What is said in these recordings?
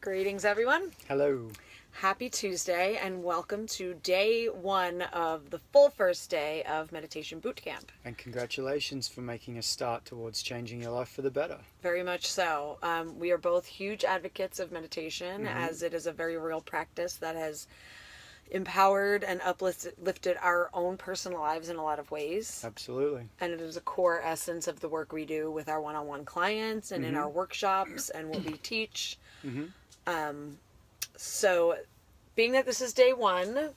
Greetings, everyone. Hello. Happy Tuesday, and welcome to day one of the full first day of Meditation Boot Camp. And congratulations for making a start towards changing your life for the better. Very much so. We are both huge advocates of meditation, as it is a very real practice that has empowered and uplifted our own personal lives in a lot of ways. Absolutely. And it is a core essence of the work we do with our one-on-one clients and in our workshops and what we teach. So, being that this is day one,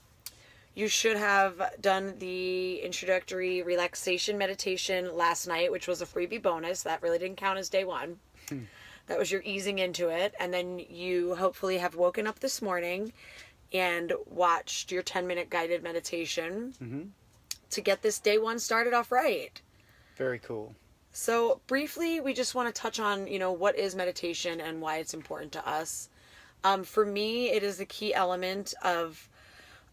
you should have done the introductory relaxation meditation last night, which was a freebie bonus. That really didn't count as day one. That was your easing into it. And then you hopefully have woken up this morning and watched your 10-minute guided meditation to get this day one started off right. Very cool. So briefly, we just want to touch on, what is meditation and why it's important to us. For me, it is the key element of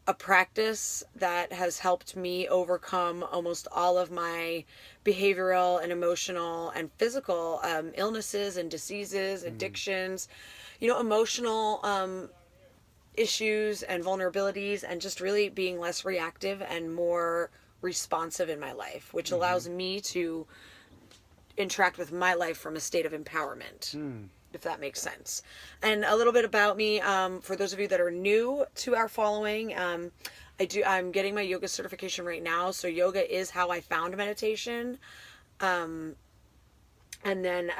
a practice that has helped me overcome almost all of my behavioral and emotional and physical illnesses and diseases, addictions, emotional issues and vulnerabilities, and just really being less reactive and more responsive in my life, which allows me to interact with my life from a state of empowerment. If that makes sense. And a little bit about me, for those of you that are new to our following, I'm getting my yoga certification right now. So yoga is how I found meditation. And then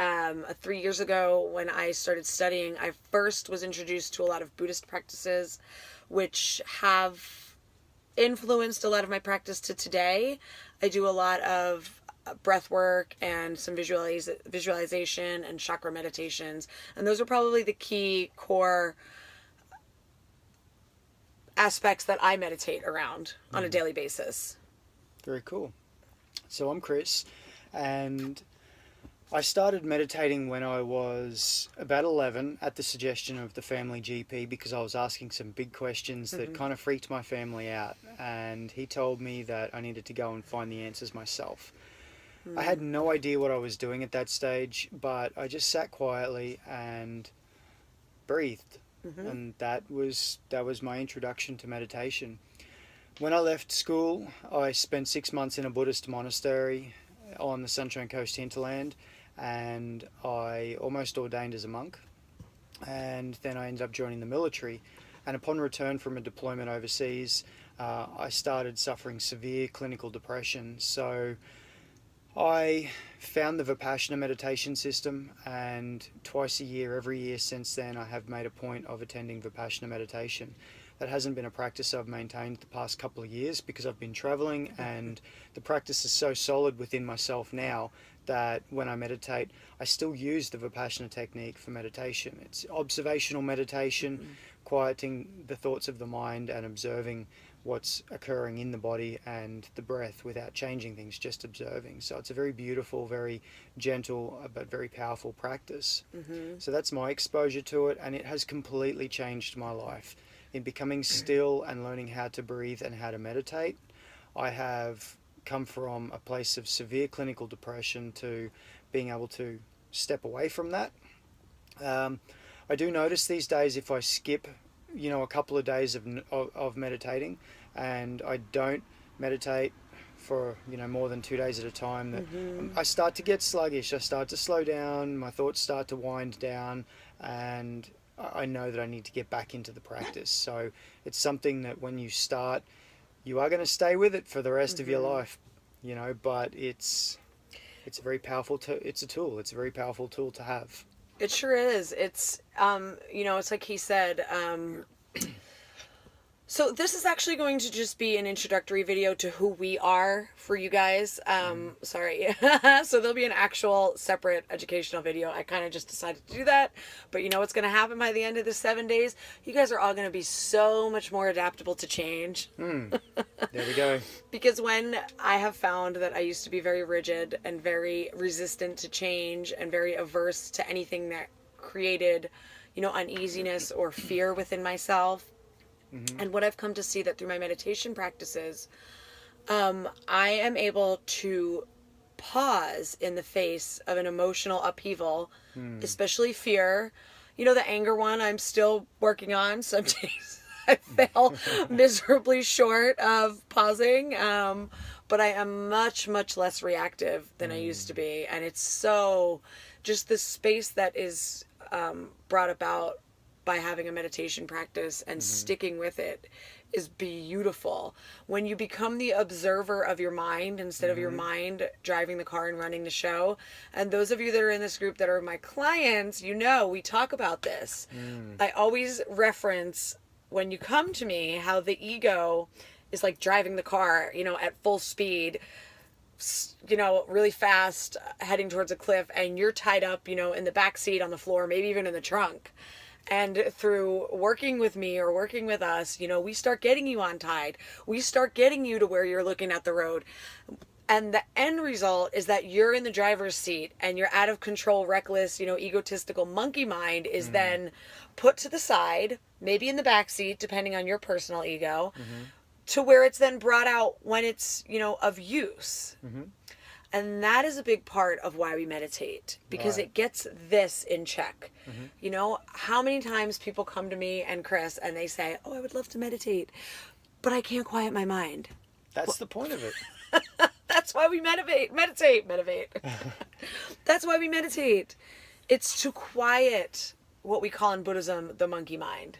3 years ago when I started studying, I first was introduced to a lot of Buddhist practices, which have influenced a lot of my practice to today. I do a lot of breath work and some visualization and chakra meditations. And those are probably the key core aspects that I meditate around on a daily basis. Very cool. So I'm Chris, and I started meditating when I was about 11 at the suggestion of the family GP, because I was asking some big questions that kind of freaked my family out. And he told me that I needed to go and find the answers myself. I had no idea what I was doing at that stage, but I just sat quietly and breathed. And that was my introduction to meditation. When I left school, I spent 6 months in a Buddhist monastery on the Sunshine Coast hinterland, and I almost ordained as a monk. And then I ended up joining the military. And upon return from a deployment overseas, I started suffering severe clinical depression. So I found the Vipassana meditation system, and twice a year, every year since then, I have made a point of attending Vipassana meditation. That hasn't been a practice I've maintained the past couple of years because I've been traveling, and the practice is so solid within myself now that when I meditate, I still use the Vipassana technique for meditation. It's observational meditation, quieting the thoughts of the mind and observing what's occurring in the body and the breath without changing things, just observing. So it's a very beautiful, very gentle, but very powerful practice. So that's my exposure to it, and it has completely changed my life. In becoming still and learning how to breathe and how to meditate, I have come from a place of severe clinical depression to being able to step away from that. I do notice these days, if I skip a couple of days of meditating, and I don't meditate for more than 2 days at a time, that I start to get sluggish. I start to slow down, my thoughts start to wind down, and I know that I need to get back into the practice. So it's something that when you start, you are going to stay with it for the rest of your life, but it's a very powerful it's a tool. It's a very powerful tool to have. It sure is. It's, it's like he said, so this is actually going to just be an introductory video to who we are for you guys. Sorry. So there'll be an actual separate educational video. I kind of just decided to do that. But you know what's going to happen by the end of the 7 days? You guys are all going to be so much more adaptable to change. There we go. Because when I have found that I used to be very rigid and very resistant to change and very averse to anything that created, uneasiness or fear within myself, and what I've come to see that through my meditation practices, I am able to pause in the face of an emotional upheaval, especially fear, The anger one I'm still working on. Some days I fail miserably short of pausing. But I am much, much less reactive than I used to be. And it's so just the space that is brought about by having a meditation practice and sticking with it is beautiful. When you become the observer of your mind instead of your mind driving the car and running the show. And those of you that are in this group that are my clients, we talk about this. I always reference when you come to me how the ego is like driving the car, at full speed, really fast, heading towards a cliff, and you're tied up, in the back seat, on the floor, maybe even in the trunk. And through working with me or working with us, we start getting you untied. We start getting you to where you're looking at the road. And the end result is that you're in the driver's seat and your out of control, reckless, egotistical monkey mind is then put to the side, maybe in the back seat, depending on your personal ego, to where it's then brought out when it's, of use. And that is a big part of why we meditate, because it gets this in check. How many times people come to me and Chris and they say, oh, I would love to meditate, but I can't quiet my mind. That's the point of it. That's why we meditate. That's why we meditate. It's to quiet what we call in Buddhism the monkey mind.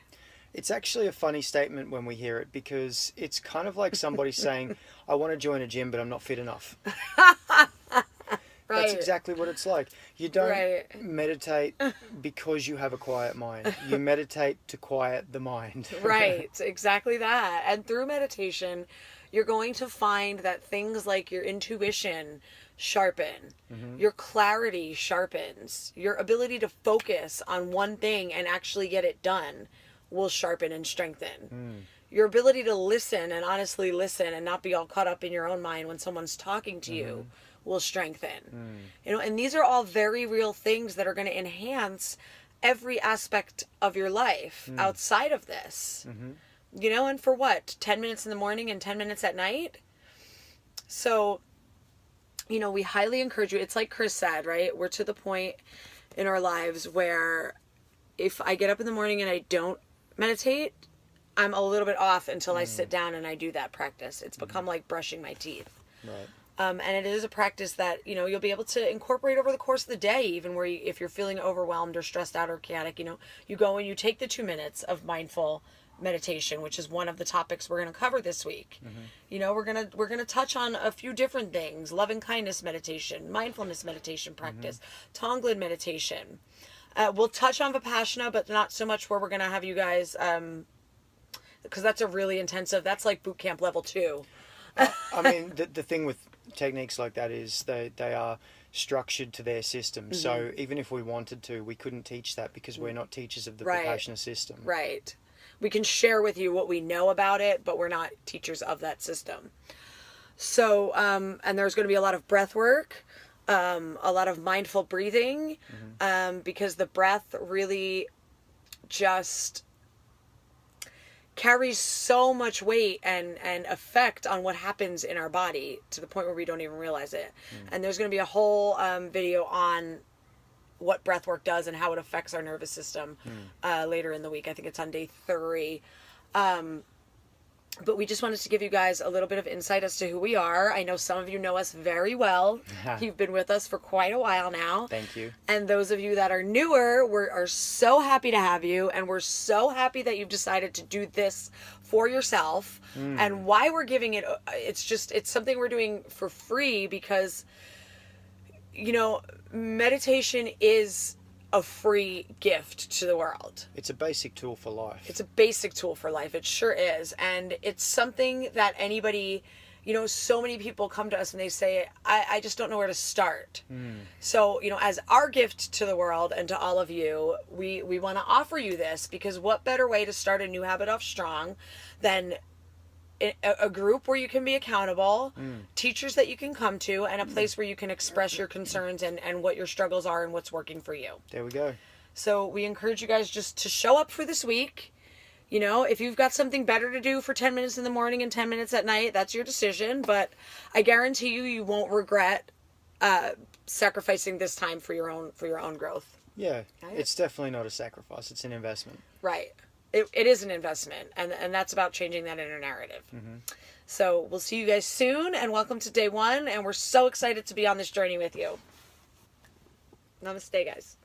It's actually a funny statement when we hear it, because it's kind of like somebody saying, I want to join a gym, but I'm not fit enough. That's exactly what it's like. You don't meditate because you have a quiet mind. You meditate to quiet the mind. Right, exactly that. And through meditation, you're going to find that things like your intuition sharpen, your clarity sharpens, your ability to focus on one thing and actually get it done will sharpen and strengthen. Your ability to listen and honestly listen and not be all caught up in your own mind when someone's talking to you will strengthen. And these are all very real things that are going to enhance every aspect of your life outside of this. And for what? 10 minutes in the morning and 10 minutes at night? So, we highly encourage you. It's like Chris said, right? We're to the point in our lives where if I get up in the morning and I don't meditate, I'm a little bit off until I sit down and I do that practice. It's become like brushing my teeth. Right. And it is a practice that, you'll be able to incorporate over the course of the day, even where if you're feeling overwhelmed or stressed out or chaotic, you go and you take the 2 minutes of mindful meditation, which is one of the topics we're going to cover this week. We're going to touch on a few different things: loving kindness meditation, mindfulness meditation practice, Tonglen meditation. We'll touch on Vipassana, but not so much where we're going to have you guys, because that's a really intensive, that's like boot camp level 2. I mean, the thing with techniques like that is they are structured to their system. So even if we wanted to, we couldn't teach that because we're not teachers of the Vipassana system. Right. We can share with you what we know about it, but we're not teachers of that system. So, and there's going to be a lot of breath work, a lot of mindful breathing, because the breath really just carries so much weight and effect on what happens in our body to the point where we don't even realize it. And there's going to be a whole video on what breath work does and how it affects our nervous system later in the week. I think it's on day 3. But we just wanted to give you guys a little bit of insight as to who we are. I know some of you know us very well. You've been with us for quite a while now. Thank you. And those of you that are newer, are so happy to have you. And we're so happy that you've decided to do this for yourself. And why we're giving it, it's something we're doing for free because, meditation is a free gift to the world. It's a basic tool for life. It's a basic tool for life. It sure is. And it's something that anybody, so many people come to us and they say, I just don't know where to start. So, as our gift to the world and to all of you, we want to offer you this, because what better way to start a new habit off strong than a group where you can be accountable, teachers that you can come to, and a place where you can express your concerns and what your struggles are and what's working for you. There we go. So we encourage you guys just to show up for this week. If you've got something better to do for 10 minutes in the morning and 10 minutes at night, that's your decision. But I guarantee you won't regret sacrificing this time for your own growth. Yeah, Right? it's definitely not a sacrifice. It's an investment. Right. It is an investment, and that's about changing that inner narrative. Mm-hmm. So we'll see you guys soon, and welcome to day one, and we're so excited to be on this journey with you. Namaste, guys.